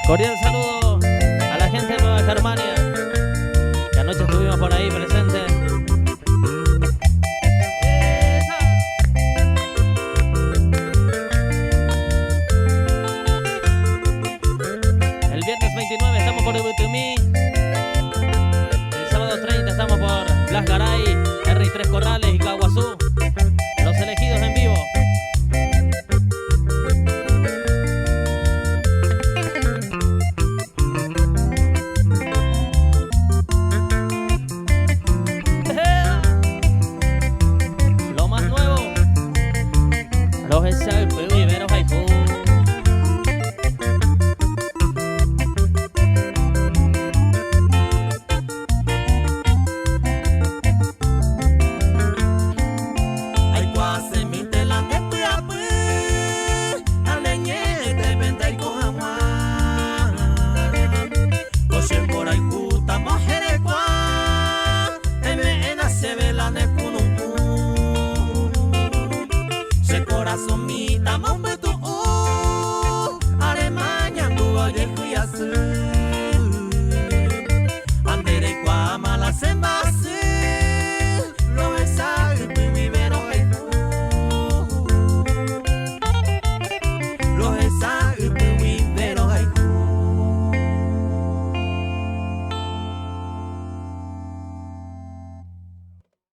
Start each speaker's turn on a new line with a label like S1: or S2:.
S1: Cordial saludo a la gente de Nueva Germania, que anoche estuvimos por ahí presentes. ¡Esa! El viernes 29 estamos por Ubutumí. El sábado 30 estamos por Blas Garay, R3 Corrales y Caguazú. Los elegidos en vivo. Lo más nuevo, los Exalpe, Viveros, Haiku.
S2: Somita mambetu Alemania dua ye kuyas